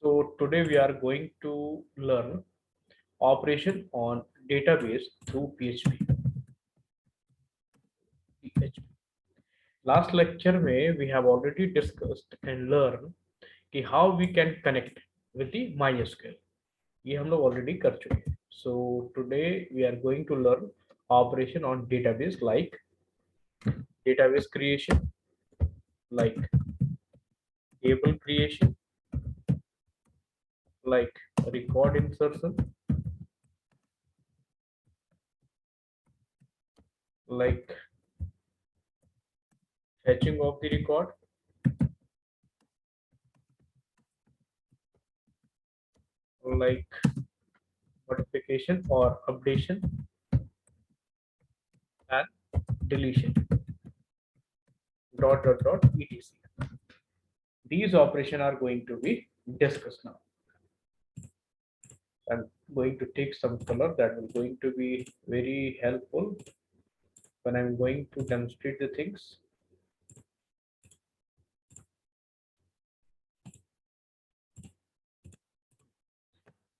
So today we are going to learn operation on database through PHP. Last lecture में we have already discussed and learned कि how we can connect with the MySQL. ये हम लोग already कर चुके हैं. So today we are going to learn operation on database like database creation, like table creation, like record insertion, like fetching of the record, like modification or updation and deletion etc. These operations are going to be discussed now. I'm going to take some color that will going to be very helpful when I'm going to demonstrate the things.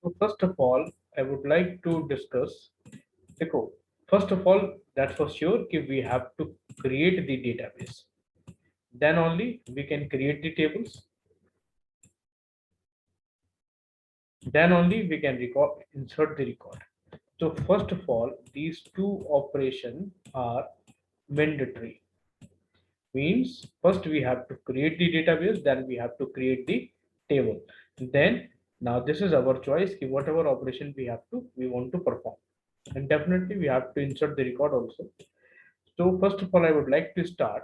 So first of all, I would like to discuss. First of all, that's for sure कि we have to create the database. Then only we can create the tables. Then only we can insert the record. So first of all, these two operations are mandatory. Means first we have to create the database, then we have to create the table. Then now this is our choice कि whatever operation we want to perform, and definitely we have to insert the record also. So first of all, I would like to start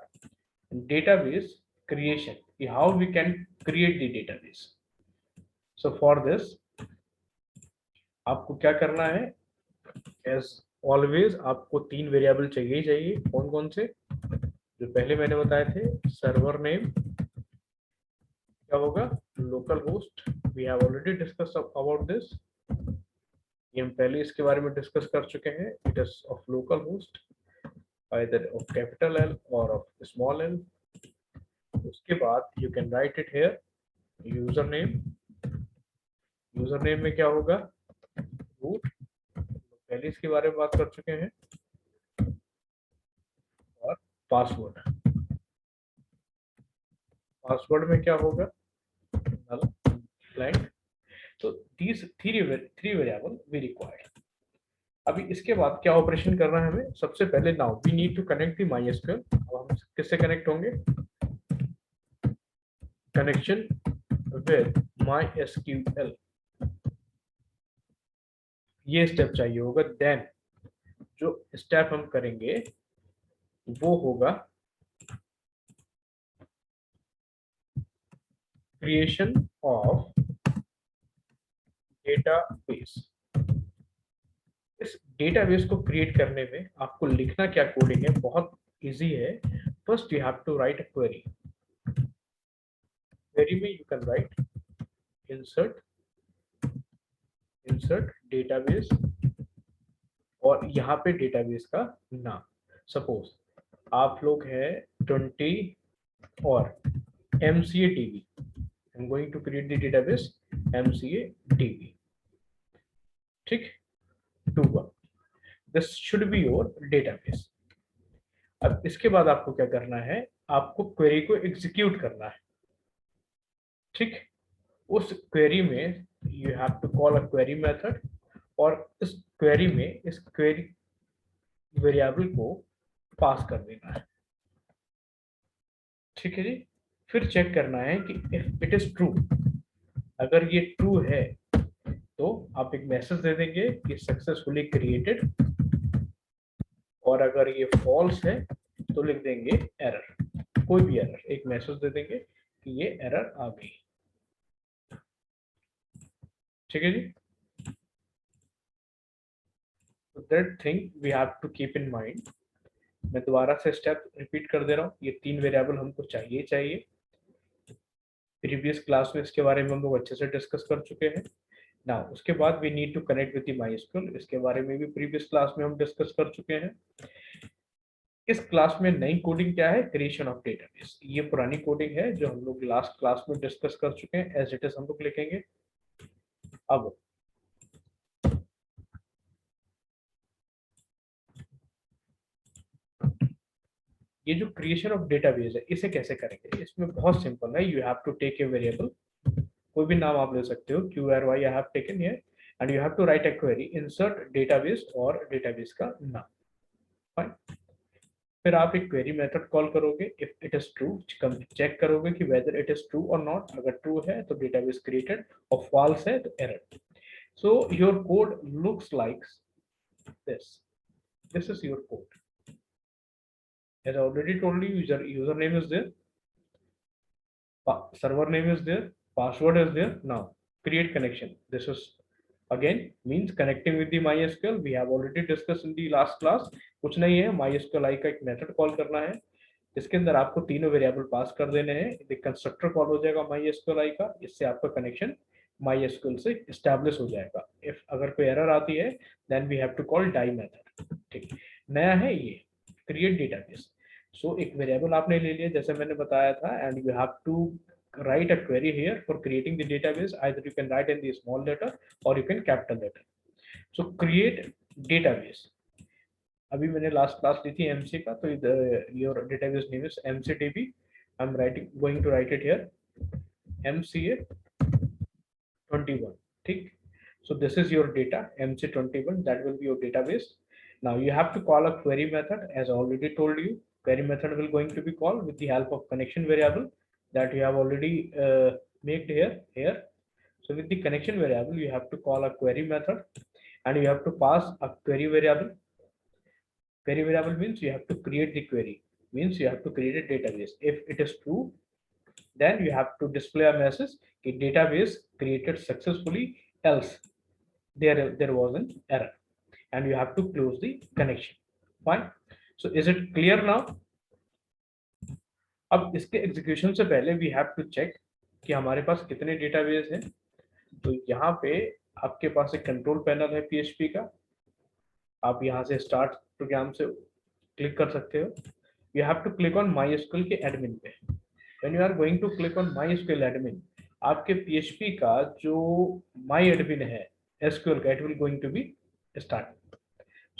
database creation. How we can create the database. So for this, आपको क्या करना है? As always, आपको तीन variable चाहिए. कौन कौन से? जो पहले मैंने बताए थे, सर्वर नेम क्या होगा, local host. We have already discuss about this. ये हम पहले इसके बारे में डिस्कस कर चुके हैं. It is of local host, either of capital L or of small l. उसके बाद you can right it here. User name में क्या होगा, रूट. पहले इसके बारे में बात कर चुके हैं. और पासवर्ड में क्या होगा, null blank. तो these three variable we required. अभी इसके बाद क्या ऑपरेशन करना है हमें? सबसे पहले now we need to connect the MySQL. अब हम किससे कनेक्ट होंगे? Connection with MySQL. ये स्टेप चाहिए होगा. देन जो स्टेप हम करेंगे वो होगा क्रिएशन ऑफ डेटाबेस. इस डेटाबेस को क्रिएट करने में आपको लिखना क्या कोडिंग है, बहुत इजी है. First you have to write a query. Query में you can write insert database और यहाँ पे डेटाबेस का नाम. सपोज आप लोग हैं 20 और MCA-DB. I'm going to create the database MCA-DB. ठीक, 2 this should be your database. अब इसके बाद आपको क्या करना है, आपको क्वेरी को एग्जीक्यूट करना है. ठीक, उस क्वेरी में you have to call a query method और इस क्वेरी में इस क्वेरी वेरिएबल को पास कर देना है. ठीक है जी. फिर चेक करना है कि इफ इट इज ट्रू. अगर ये ट्रू है तो आप एक मैसेज दे देंगे कि सक्सेसफुली क्रिएटेड, और अगर ये फॉल्स है तो लिख देंगे एरर. कोई भी एरर, एक मैसेज दे देंगे कि ये एरर आ गई. ठीक है जी. That thing we have to keep in mind. मैं दोबारा से स्टेप रिपीट कर दे रहा हूँ. ये तीन वेरिएबल हमको चाहिए. प्रीवियस क्लास में इसके बारे में हम लोग अच्छे से डिस्कस कर चुके हैं. नाउ उसके बाद we need to connect with the MySQL. इसके बारे में भी प्रीवियस क्लास में हम डिस्कस कर चुके हैं. इस क्लास में नई कोडिंग क्या है, क्रिएशन ऑफ डेटाबेस। ये पुरानी कोडिंग है जो हम लोग लास्ट क्लास में डिस्कस कर चुके हैं, एज इट इज हम लोग लिखेंगे। अब ये जो क्रिएशन ऑफ डेटाबेस है इसे कैसे करेंगे, इसमें बहुत सिंपल है। You have to take a variable, कोई भी नाम आप ले सकते हो, Q R Y I have taken here, and you have to write a query insert database और डेटाबेस का नाम। फाइन। फिर आप एक क्वेरी मेथड कॉल करोगे, if it is true check करोगे कि वेदर इट इज ट्रू और नॉट। अगर ट्रू है तो डेटाबेस क्रिएटेड, और फॉल्स है तो error. So your code looks like this, this is your code. As I already told you, username is there, server name is there, password is there. Now create connection. This is again means connecting with the MySQL. We have already discussed in the last class. कुछ नहीं है, MySQL का एक method call करना है, इसके अंदर आपको तीनों वेरिएबल पास कर देने हैं। कंस्ट्रक्टर कॉल हो जाएगा MySQL का, इससे आपका कनेक्शन MySQL से एस्टैब्लिश हो जाएगा। इफ अगर कोई एरर आती है then we have to call die method. ठीक, नया है ये क्रिएट डेटाबेस। सो एक वेरिएबल आपने ले लिया जैसे मैंने बताया था, and you have to write a query here for creating the database. Either you can write in the small letter or you can capital letter. So create database. अभी मैंने लास्ट क्लास ली थी एमसी का, तो your database name is mcdb. I am writing, going to write it here mca21. ठीक, so this is your data mc21, that will be your database. Now you have to call a query method. As I already told you, query method will going to be called with the help of connection variable that you have already made here. So with the connection variable you have to call a query method, and you have to pass a query variable. Query variable means you have to create the query, means you have to create a database. If it is true, then you have to display a message कि database created successfully, else there was an error, and you have to close the connection. Fine. So is it clear now? अब इसके execution से पहले we have to check कि हमारे पास कितने database हैं। तो यहाँ पे आपके पास एक कंट्रोल पैनल है पीएचपी का, आप यहाँ से स्टार्ट प्रोग्राम से क्लिक कर सकते हो। You have to click on MySQL के एडमिन पे। When you are going to click on MySQL admin, आपके पीएचपी का जो माई एडमिन है एसक्यूएल का, it will going to be start.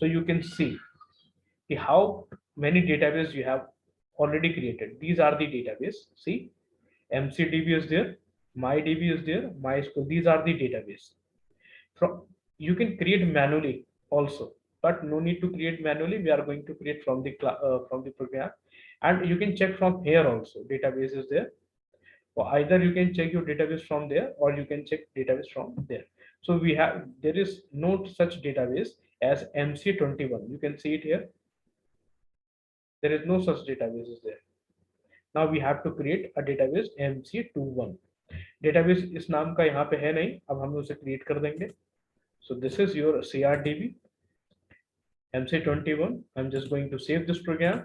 So you can see how many database you have already created. These are the database. See, MCDB is there, MyDB is there, MySQL. These are the database. From you can create manually also, but no need to create manually. We are going to create from the program, and you can check from here also. Database is there. Or either you can check your database from there, or you can check database from there. So there is no such database as MC21. You can see it here. There is no such databases there. Now we have to create a database MC21. Database इस नाम का यहाँ पे है नहीं, अब हम उसे create कर देंगे. So this is your CRDB MC21. I'm just going to save this program,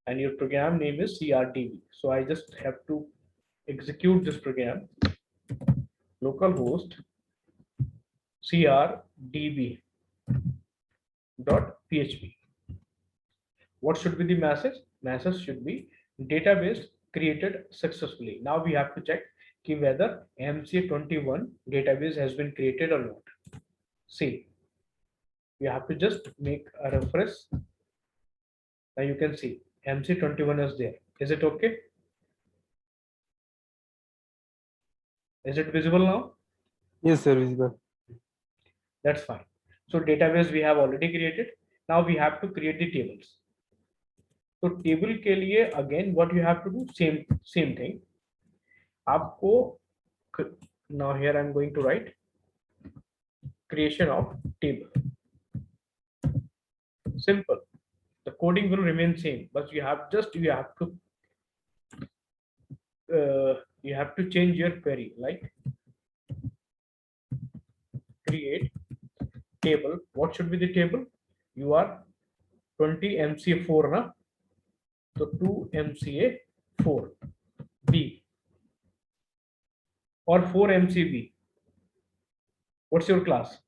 and your program name is CRDB. So I just have to execute this program. Localhost CRDB .php. What should be the message? Message should be database created successfully. Now we have to check whether MC21 database has been created or not. See, you have to just make a refresh. Now you can see MC21 is there. Is it okay? Is it visible now? Yes, sir, visible. That's fine. So database we have already created. Now we have to create the tables. तो table के लिए again what you have to do, same thing आपको। Now here I am going to write creation of table. Simple. The coding will remain same, but you have to change your query, like create table. What should be the table? You are 20 MCA4 na, so 2 MCA4 B or 4 MCB. What's your class?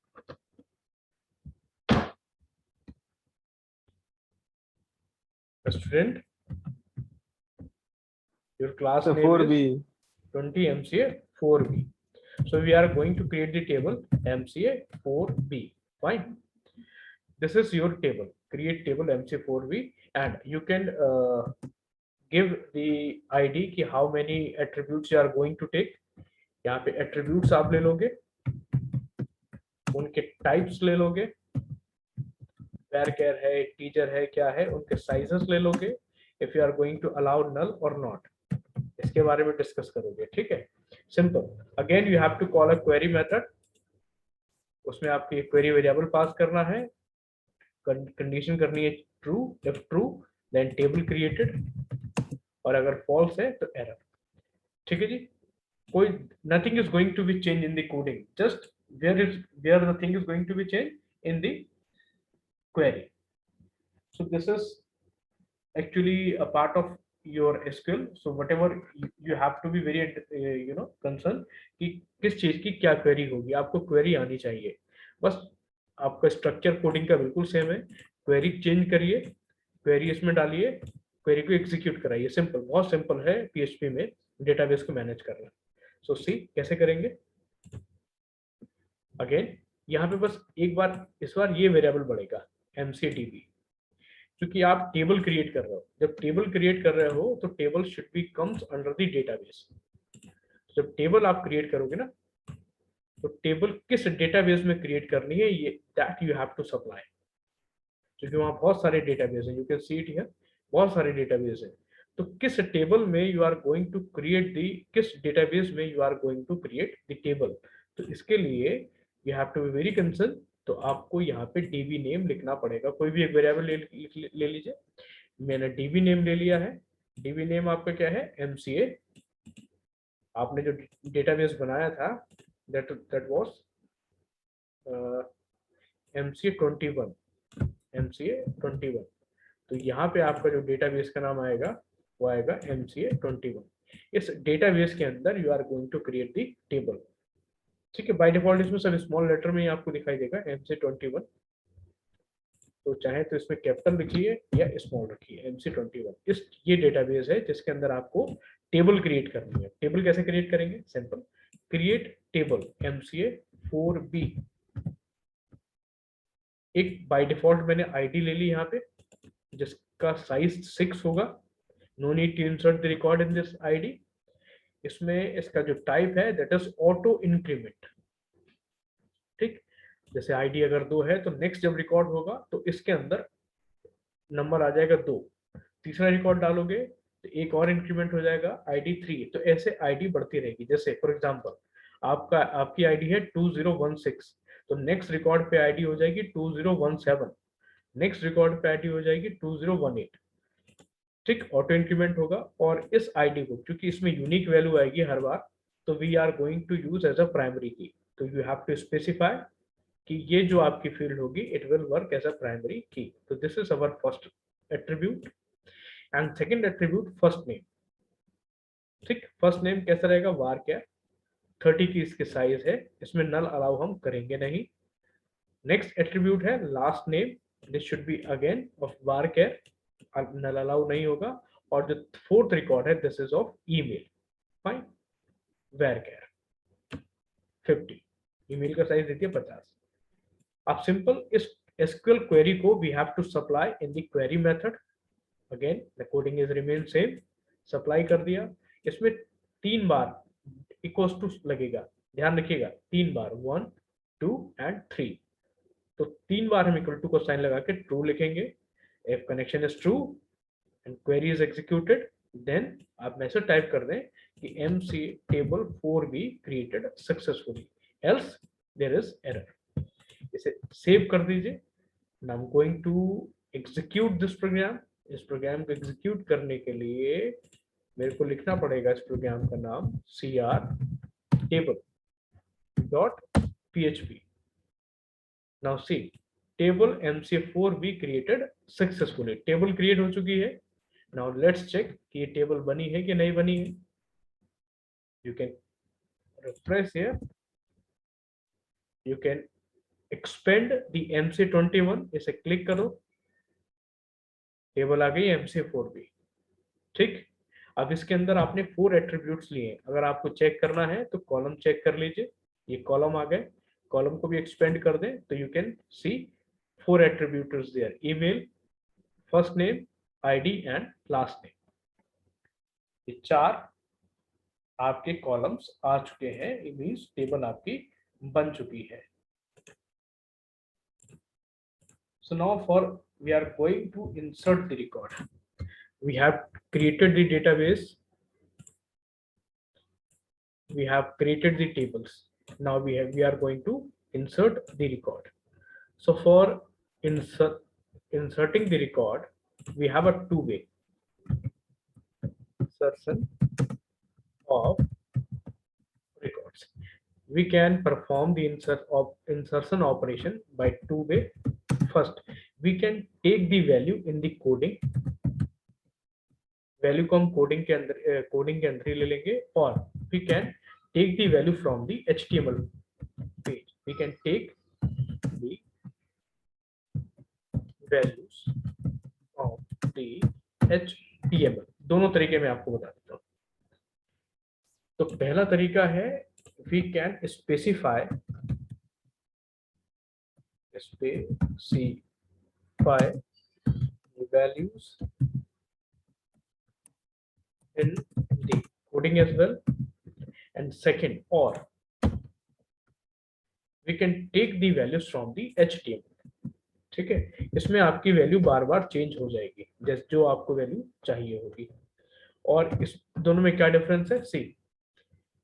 student, your class So name is 4B. 20 MCA 4B. So we are going to create the table MCA 4B. Fine. This is your table. Create table MCA 4B, and you can give the ID कि how many attributes you are going to take. यहाँ पे attributes आप ले लोगे, उनके types ले लोगे, where है, teacher है, क्या है, उनके sizes ले लोगे, if you are going to allow null or not, इसके बारे में डिस्कस करोगे. ठीक है, simple. Again you have to call a query method. उसमें आपकी क्वेरी वेरिएबल पास करना है, कंडीशन करनी है true. If true then table created, और अगर फॉल्स है तो एरर. ठीक है जी. कोई nothing is going to be change in the coding, just where the thing is going to be change in the query. So this is actually a part of your SQL. So whatever you have to be very concerned कि किस चीज की क्या query होगी. आपको query आनी चाहिए. बस आपका स्ट्रक्चर कोडिंग का बिल्कुल सेम है. क्वेरी चेंज करिए, क्वेरी इसमें डालिए, क्वेरी को एग्जीक्यूट कराइए. सिंपल, बहुत सिंपल है पीएचपी में डेटाबेस को मैनेज करना. सो सी कैसे करेंगे. अगेन यहाँ पे बस एक बार, इस बार ये वेरिएबल बढ़ेगा MCDB, क्योंकि आप टेबल क्रिएट कर रहे हो. जब टेबल क्रिएट कर रहे हो तो table should be comes under the database. जब टेबल आप क्रिएट करोगे ना, तो टेबल किस डेटाबेस में क्रिएट करनी है, ये that you have to supply. क्योंकि वहाँ बहुत सारे डेटाबेस हैं, you can see it here, बहुत सारे डेटाबेस हैं. तो किस टेबल में you are going to create the, किस डेटाबेस में you are going to create the table. तो इसके लिए you have to be very concern. तो आपको यहाँ पे डीबी नेम लिखना पड़ेगा. कोई भी एक वेरिएबल ले लीजिए. मैंने डीबी नेम ले लिया है. डीबी नेम आपका क्या है, MCA. आपने जो डेटाबेस बनाया था that was MCA 21. MCA 21. तो यहाँ पे आपका जो डेटाबेस का नाम आएगा वो आएगा MCA 21. इस डेटाबेस के अंदर you are going to create the table. ठीक है, बाय डिफॉल्ट इसमें सब स्मॉल लेटर में ही आपको दिखाई देगा MCA 21. तो चाहे तो इसमें कैपिटल लिखिए या स्मॉल रखिए. MCA 21 इस ये डेटाबेस है जिसके अंदर आपको टेबल क्रिएट करनी है. टेबल कैसे क्रिएट करेंगे, simple, create table MCA 4B. एक बाय डिफॉल्ट मैंने आईडी ले ली यहाँ पे, जिसका साइज 6 होगा. No need to insert the record in this ID. इसमें इसका जो टाइप है दैट इज ऑटो इंक्रीमेंट. ठीक, जैसे आईडी अगर 2 है तो नेक्स्ट जब रिकॉर्ड होगा तो इसके अंदर नंबर आ जाएगा 2. तीसरा रिकॉर्ड डालोगे तो एक और इंक्रीमेंट हो जाएगा आईडी 3. तो ऐसे आईडी बढ़ती रहेगी. जैसे फॉर एग्जांपल आपकी आईडी है 2016, तो नेक्स्ट रिकॉर्ड पे आईडी हो जाएगी 2017, नेक्स्ट रिकॉर्ड पे आईडी हो जाएगी 2018. ठीक, ऑटो इंक्रीमेंट होगा. और इस आईडी को, क्योंकि इसमें यूनिक वैल्यू आएगी हर बार, तो we are going to use as a primary key. तो यू हैव टू स्पेसिफाई कि ये जो आपकी फील्ड होगी it will work as a primary key. तो this is our first attribute. And second attribute first name. ठीक, first name कैसा रहेगा, वार क्या 30 की इसकी साइज है. इसमें नल अलाउ हम करेंगे नहीं. नेक्स्ट एट्रीब्यूट है last name. This should be again of varchar, null allow नहीं होगा. और जो फोर्थ रिकॉर्ड है this is of email. Fine, varchar 50. Email का साइज देती है 50. अब सिंपल इस SQL क्वेरी को we have to supply in the query method. Again the coding is remain same. Supply कर दिया. इसमें 3 बार इक्वल्स टू लगेगा. ध्यान रखिएगा 3 बार, 1 2 एंड 3. तो 3 बार हम इक्वल टू को साइन लगा के ट्रू लिखेंगे. If connection is true and query is executed, then आप मैसेज टाइप कर दें कि MC table 4B created successfully, else there is error. इसे सेव कर दीजिए. Now I'm going to execute this program. इस प्रोग्राम को एग्जीक्यूट करने के लिए मेरे को लिखना पड़ेगा इस प्रोग्राम का नाम CR table.php. Now see, table MC4B created successfully. Table create हो चुकी है. Now let's check कि ये टेबल बनी है कि नहीं बनी है. You can refresh here. You can expand the MC21. इसे क्लिक करो. टेबल आ गई MC4 भी। ठीक, अब इसके अंदर आपने 4 एट्रीब्यूट्स लिए। अगर आपको चेक करना है तो कॉलम चेक कर लीजिए, ये कॉलम आ गए। कॉलम को भी एक्सपेंड कर दें तो you can see 4 attributes there, email, first name, ID and last name. ये 4 आपके कॉलम्स आ चुके हैं, इट मींस टेबल आपकी बन चुकी है। So now for we are going to insert the record. We have created the database, we have created the tables. Now we are going to insert the record. So for inserting the record, we have a two-way insertion of records. We can perform the insertion operation by two-way. First, we can take the value in the coding. Value को हम coding के अंदर ही ले लेंगे, और we can take the value from the HTML page. We can take the values of the HTML। दोनों तरीके मैं आपको बता देता हूँ। तो पहला तरीका है we can specify values in the coding as well, and second, or we can take the values from the HTML। ठीक है, इसमें आपकी वैल्यू बार बार चेंज हो जाएगी जैसे जो आपको वैल्यू चाहिए होगी। और इस दोनों में क्या डिफरेंस है, सी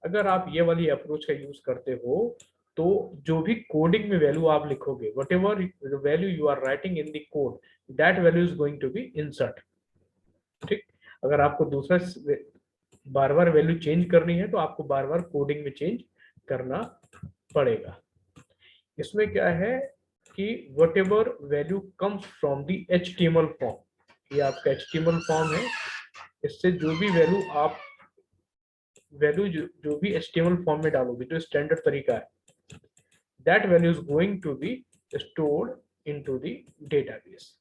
अगर आप ये वाली अप्रोच का यूज करते हो तो जो भी कोडिंग में वैल्यू आप लिखोगे, whatever the value you are writing in the code, that value is going to be insert. ठीक, अगर आपको दूसरा बार बार वैल्यू चेंज करनी है तो आपको बार बार कोडिंग में चेंज करना पड़ेगा। इसमें क्या है कि what ever value comes from the HTML form, ये आपका HTML फॉर्म है, इससे जो भी वैल्यू आप जो भी HTML फॉर्म में डालोगे, जो स्टैंडर्ड तरीका है, that value is going to be stored into the database.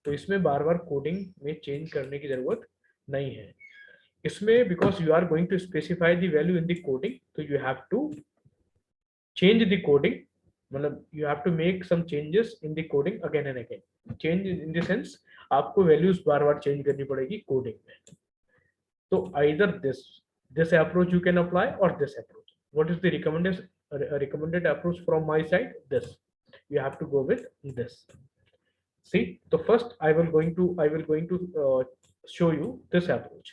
तो इसमें बार बार कोडिंग में चेंज करने की जरूरत नहीं है। इसमें because you are going to specify the value in the coding, तो you have to change the coding, मतलब you have to make some changes in the coding again and again. Change in the sense आपको values बार बार change करनी पड़ेगी coding में। तो either this approach you can apply or this approach. What is the recommended approach from my side? This, you have to go with this. See, so first I will going to show you this approach.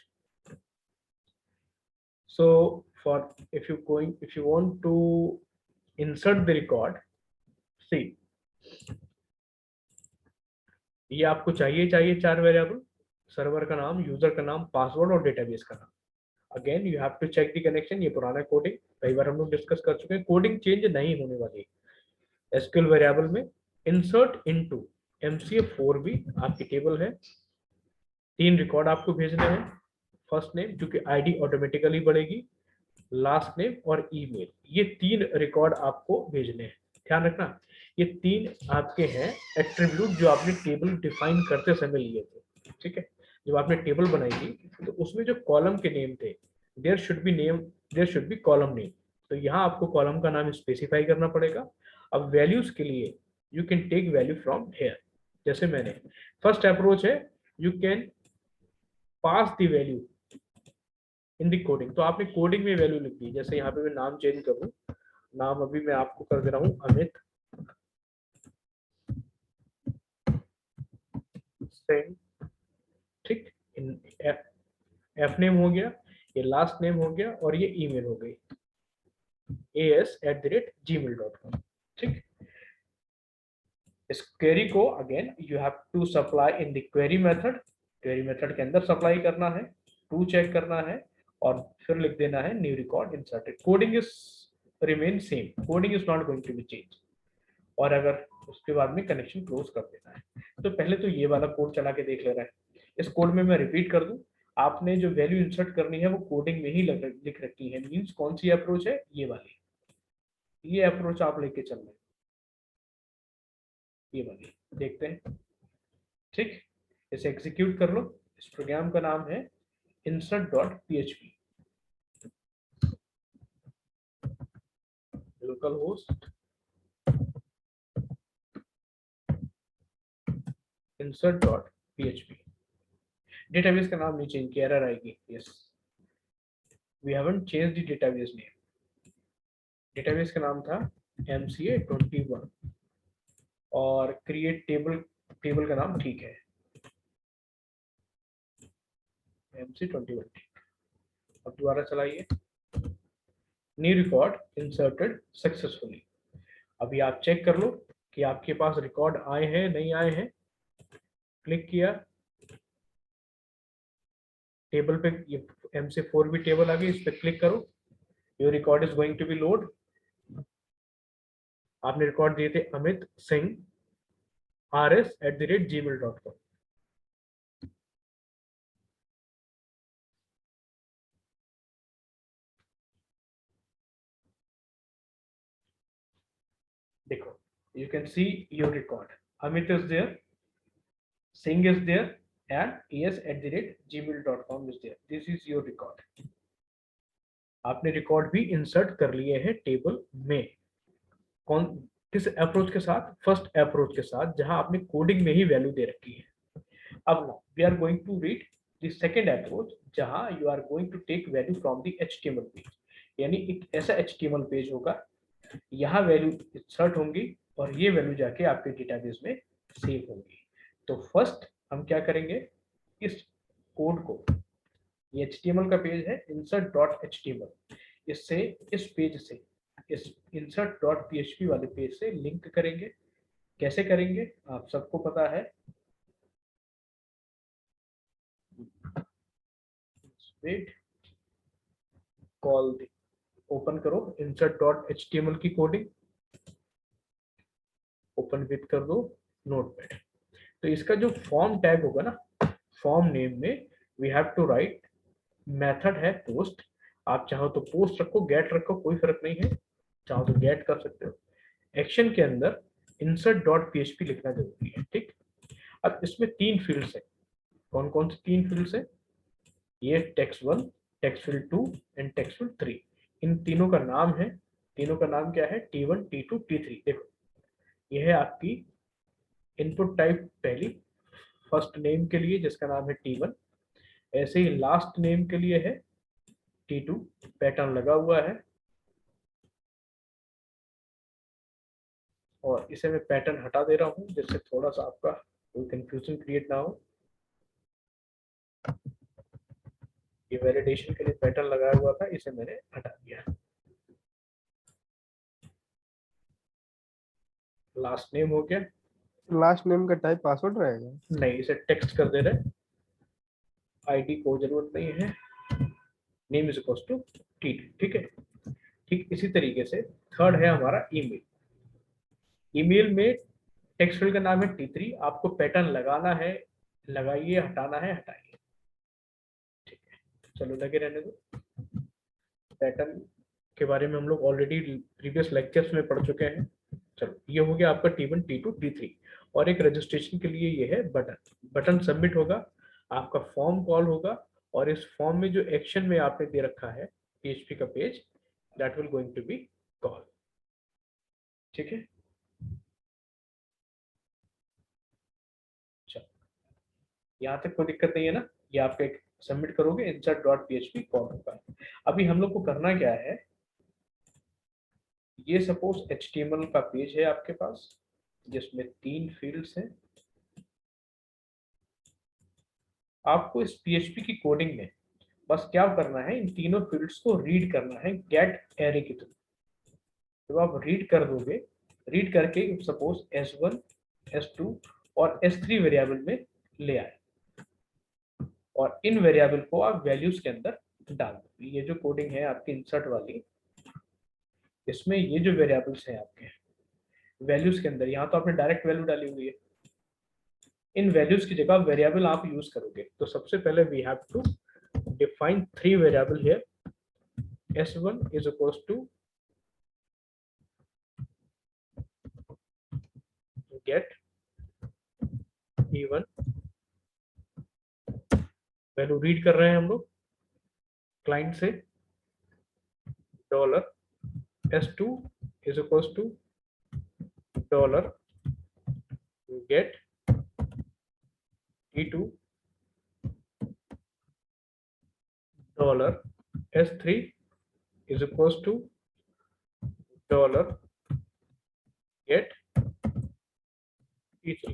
So for if you want to insert the record, see, ये आपको चाहिए 4 variable, server का नाम, user का नाम, password और database का नाम। Again you have to check the connection. ये पुराना कोडिंग कई बार हम लोग डिस्कस कर चुके हैं, कोडिंग चेंज नहीं होने वाली है। SQL वेरिएबल में इंसर्ट इनटू MCA4 भी आपकी टेबल है। 3 रिकॉर्ड आपको भेजने हैं, फर्स्ट नेम जो कि आईडी ऑटोमेटिकली बढ़ेगी, लास्ट नेम और ईमेल, ये 3 रिकॉर्ड आपको भेजने हैं। ध्यान रखना, ये 3 आपके हैं एट्रीब्यूट जो आपने टेबल डिफाइन करते समय लिए थे। ठीक है, जब आपने टेबल बनाई थी तो उसमें जो कॉलम के नेम थे, there should be column name. तो यहाँ आपको कॉलम का नाम स्पेसिफाई करना पड़ेगा। अब वैल्यूज के लिए you can take value from here. जैसे मैंने फर्स्ट अप्रोच है, you can pass the value in the coding. तो आपने कोडिंग में वैल्यू लिख दी। जैसे यहाँ पे मैं नाम चेंज करूँ, नाम अभी मैं आपको कर दे रहा हूँ अमित सिंह। ठीक, एफ नेम हो गया, ये लास्ट नेम हो गया और ये ईमेल हो गई as@gmail.com। ठीक, इस क्वेरी को again you have to supply in the query method. Query method के अंदर सप्लाई करना है, टू चेक करना है और फिर लिख देना है new record inserted. Coding is remain same, coding is not going to be change. और अगर उसके बाद में कनेक्शन क्लोज कर देना है। तो पहले तो ये वाला कोड चला के देख लेना है। इस कोड में मैं रिपीट कर दूं, आपने जो वैल्यू इंसर्ट करनी है वो कोडिंग में ही लिख रखी है। मींस कौन सी अप्रोच है, ये वाली, ये अप्रोच आप लेके चल रहे हैं, ये वाली देखते हैं। ठीक, इसे एग्जीक्यूट कर लो। इस प्रोग्राम का नाम है insert.php। Local host insert.php। Database का नाम नहीं चेंज किया, एरर आएगी। Yes, we haven't change the database name. Database का नाम था MCA21 और क्रिएट टेबल, टेबल का नाम ठीक है MC21। अब दोबारा चलाइए। New record inserted successfully. अभी आप चेक कर लो कि आपके पास रिकॉर्ड आए हैं नहीं आए हैं। क्लिक किया, टेबल पे ये MC4 भी टेबल आ गई, इस पे क्लिक करो। Your record is going to be load. आपने रिकॉर्ड दिए थे अमित सिंह rs@gmail.com। देखो, you can see your record. Amit is there, Singh is there, and es@gmail.com is there. This is your record. आपने रिकॉर्ड भी इंसर्ट कर लिए हैं टेबल में। कौन, किस अप्रोच के साथ? फर्स्ट अप्रोच के साथ, जहां आपने कोडिंग में ही वैल्यू दे रखी है। अब now we are going to read the second approach, जहां you are going to take value from the HTML page. यानी एक ऐसा HTML पेज होगा, यहाँ वैल्यू इंसर्ट होंगी और ये वैल्यू जाके आपके डेटाबेस में सेव होंगी। तो फर्स्ट हम क्या करेंगे, इस कोड को, ये HTML का पेज है insert.html, इससे इस पेज से इस insert.php वाले पेज से लिंक करेंगे। कैसे करेंगे आप सबको पता है। वेट, कॉल, ओपन करो insert.html की कोडिंग, ओपन विथ कर दो नोटपैड। तो इसका जो फॉर्म टैग होगा ना, फॉर्म नेम में we have to write, method है पोस्ट। आप चाहो तो पोस्ट रखो, गेट रखो, कोई फर्क नहीं है, चाहो तो गेट कर सकते हो। एक्शन के अंदर insert.php लिखना जरूरी है, ठीक। अब इसमें 3 फील्ड्स है। कौन कौन सी 3 फील्ड्स है? ये text1, textfield2 एंड textfield3। इन तीनों का नाम है, तीनों का नाम क्या है? T1, T2, T3। देखो, यह है आपकी इनपुट टाइप पहली, फर्स्ट नेम के लिए जिसका नाम है T1। ऐसे ही लास्ट नेम के लिए है T2, पैटर्न लगा हुआ है। और इसे मैं पैटर्न हटा दे रहा हूँ जिससे थोड़ा सा आपका कोई कंफ्यूजन क्रिएट ना हो। ये वैलिडेशन के लिए पैटर्न लगाया हुआ था, इसे मैंने हटा दिया। लास्ट नेम हो गया। लास्ट नेम का टाइप पासवर्ड रहेगा? नहीं, इसे टेक्स्ट कर दे रहे, आईडी को जरूरत नहीं है। Name is equals to T2, ठीक है। ठीक इसी तरीके से थर्ड है हमारा ईमेल। ईमेल में टेक्स्ट फील्ड का नाम है T3। आपको पैटर्न लगाना है, लगाइए, हटाना है हटाइए, ठीक है। चलो लगे रहने दो। पैटर्न के बारे में हम लोग ऑलरेडी प्रीवियस लेक्चर्स में पढ़ चुके हैं। चलो, ये हो गया आपका T1, T2, T3। और एक रजिस्ट्रेशन के लिए ये है बटन। बटन सबमिट होगा, आपका फॉर्म कॉल होगा, और इस फॉर्म में जो एक्शन में आपने दे रखा है PHP का page, that will going to be call, ठीक है। चलो, यहाँ तक कोई दिक्कत नहीं है ना? ये आपका एक सबमिट करोगे, insert.php कॉल होगा। अभी हम लोग को करना क्या है, ये सपोज HTML का पेज है आपके पास जिसमें 3 फील्ड्स हैं। आपको इस PHP की कोडिंग में बस क्या करना है, इन तीनों फील्ड्स को रीड करना है गेट एरे के थ्रू। जब आप रीड कर दोगे, रीड करके सपोज S1, S2 और S3 वेरिएबल में ले आए, और इन वेरिएबल को आप वैल्यूज के अंदर डाल दो। ये जो कोडिंग है आपकी इंसर्ट वाली, इसमें ये जो वेरिएबल्स हैं आपके वैल्यूज के अंदर, यहाँ तो आपने डायरेक्ट वैल्यू डाली हुई है, इन वैल्यूज की जगह वेरिएबल आप यूज करोगे। तो सबसे पहले we have to define 3 variable here. S1 is equals to get T1 value read कर रहे हैं हम लोग क्लाइंट से, $s2 is equals to $get t2 $s3 is equals to $get t3।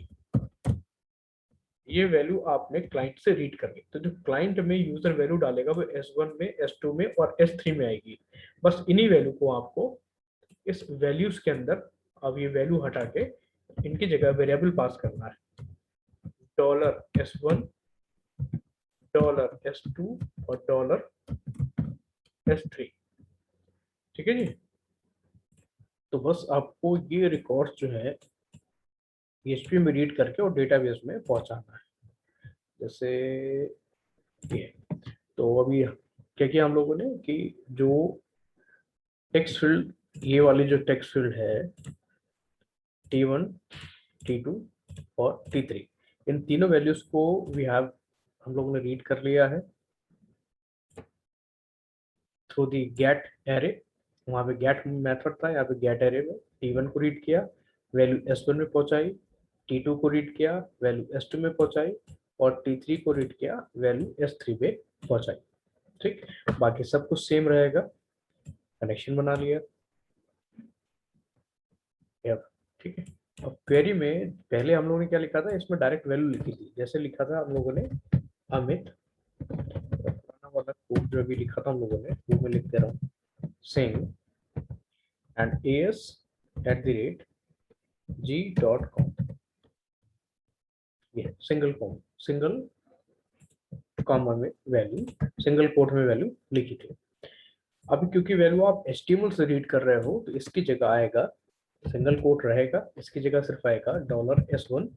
ये वैल्यू आपने क्लाइंट से रीड करनी, तो जो क्लाइंट में यूजर वैल्यू डालेगा वो S1 में, S2 में और S3 में आएगी। बस इन्हीं वैल्यू को आपको इस वैल्यूज के अंदर अब ये वैल्यू हटा के इनकी जगह वेरिएबल पास करना है, $s1 $s2 और $s3। ठीक है जी। तो बस आपको ये रिकॉर्ड जो है PHP में रीड करके और डेटाबेस में पहुंचाना है। जैसे ये, तो अभी क्या किया हम लोगों ने कि जो टेक्स्ट फील्ड, ये वाली जो टेक्स्ट फील्ड है T1 T2 और T3, इन तीनों वैल्यूज को हम लोगों ने रीड कर लिया है थ्रू दी गेट एरे। वहाँ पे गेट मेथड था, यहाँ पे गेट एरे में T1 को रीड किया, वैल्यू S1 में पहुंचाई, T2 को रीड किया, वैल्यू S2 में पहुंचाई और T3 को रीड किया, वैल्यू S3 पे पहुंचाई। ठीक, बाकी सब कुछ सेम रहेगा। कनेक्शन बना लिया, ठीक है। अब क्वेरी में पहले हम लोगों ने क्या लिखा था, इसमें डायरेक्ट वैल्यू लिखी थी। जैसे लिखा था हम लोगों ने अमित, पुराना वाला कोड जो अभी लिखा था हम लोगों ने वो मैं लिख दे रहा हूँ, सिंह एंड as@g.com, ये सिंगल कॉमा में वैल्यू, सिंगल कोट में वैल्यू लिखी थी। अभी क्योंकि वैल्यू आप HTML से रीड कर रहे हो तो इसकी जगह आएगा, सिंगल कोट रहेगा, इसकी जगह सिर्फ आएगा $s1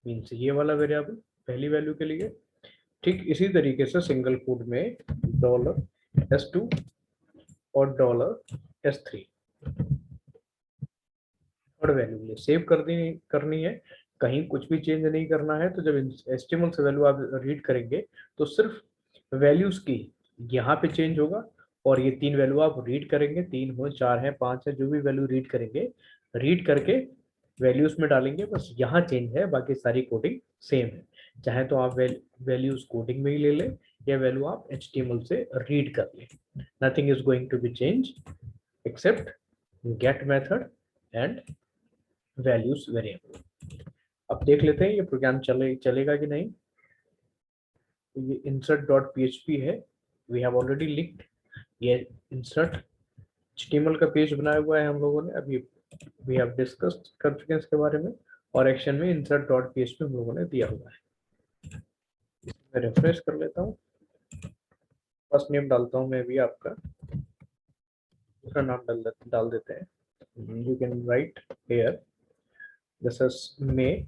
मीन्स ये वाला वेरिएबल पहली वैल्यू के लिए। ठीक इसी तरीके से सिंगल कोट में $s2 और $s3 थर्ड वैल्यू के लिए सेव करनी है। कहीं कुछ भी चेंज नहीं करना है। तो जब HTML से वैल्यू आप रीड करेंगे तो सिर्फ वैल्यूज की यहाँ पे चेंज होगा और ये तीन वैल्यू आप रीड करेंगे, 3 हो 4 है 5 है, जो भी वैल्यू रीड करेंगे, रीड करके वैल्यूज में डालेंगे, बस यहाँ चेंज है, बाकी सारी कोडिंग सेम है। चाहे तो आप वैल्यूज कोडिंग में ही ले लें या वैल्यू आप HTML से रीड कर लें, nothing is going to be change except get method and values variable. अब देख लेते हैं ये प्रोग्राम चलेगा कि नहीं। तो ये insert.php है, वी हैव ऑलरेडी लिंक्ड, ये इंसर्ट HTML का पेज बनाया हुआ है हम लोगों ने, अभी वी हैव डिस्कस कर चुके हैं इसके बारे में, और एक्शन में insert.php हम लोगों ने दिया हुआ है। मैं रिफ्रेश कर लेता हूँ, फर्स्ट नेम डालता हूँ मैं भी आपका, दूसरा नाम डाल देते हैं। You can write here this is my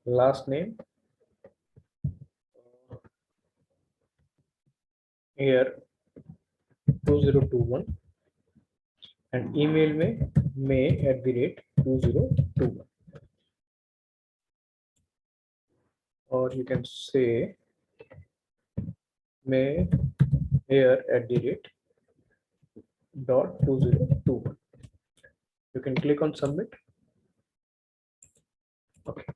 last name here 2021 and email में may@2021 और you can say may here@2021. You can click on submit. Okay,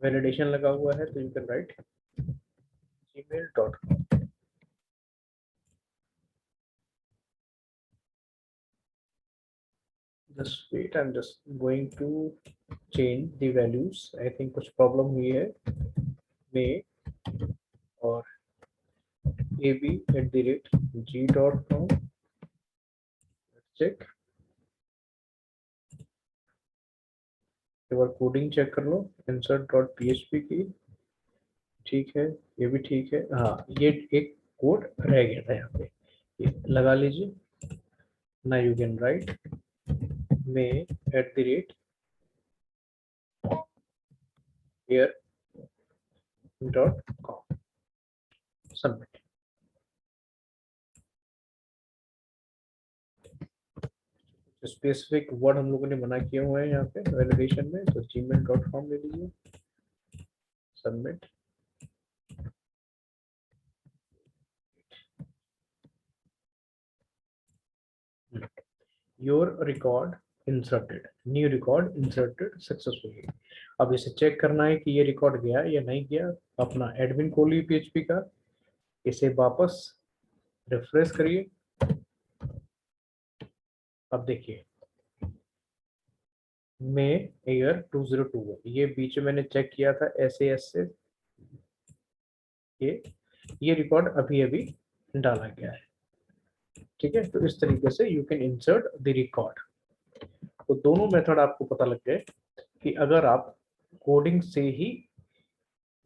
validation लगा हुआ है तो you can write gmail.com. Just wait, I'm just going to change the values. I think कुछ problem हुई है, may और ab@g.com. Let's check. एक बार coding check कर लो insert.php की, ठीक है, ये भी ठीक है। हाँ, ये एक कोड रह गया था यहाँ पे, ये लगा लीजिए ना। You can right may@here.com, submit. Specific word हम लोगों ने मना किए हुए हैं यहाँ पे वैलिडेशन में, तो gmail.com ले लीजिए, submit. Your record inserted, new record inserted successfully. अब इसे चेक करना है कि ये रिकॉर्ड गया या नहीं गया। अपना एडमिन खोलिए पीएचपी का, इसे वापस रिफ्रेश करिए। अब देखिए मई ईयर 2021, ये बीच में मैंने चेक किया था SAS से, ये रिकॉर्ड अभी अभी डाला गया है। ठीक है, तो इस तरीके से you can insert the record. तो दोनों मेथड आपको पता लग गए कि अगर आप कोडिंग से ही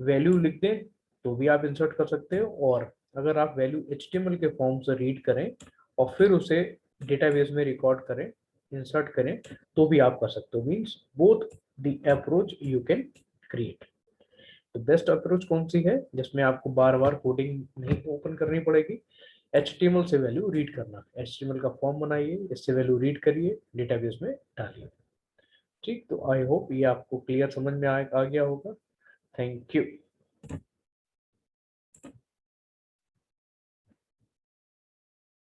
वैल्यू लिख दें तो भी आप इंसर्ट कर सकते हो, और अगर आप वैल्यू HTML के फॉर्म से रीड करें और फिर उसे डेटाबेस में रिकॉर्ड करें, इंसर्ट करें, तो भी आप कर सकते हो। Means both the approach you can create. तो बेस्ट अप्रोच कौन सी है, जिसमें आपको बार बार कोडिंग नहीं ओपन करनी पड़ेगी, HTML से वैल्यू रीड करना। HTML का फॉर्म बनाइए, इससे वैल्यू रीड करिए, डेटाबेस में डालिए। ठीक, तो आई होप ये आपको क्लियर समझ में आ गया होगा। Thank you.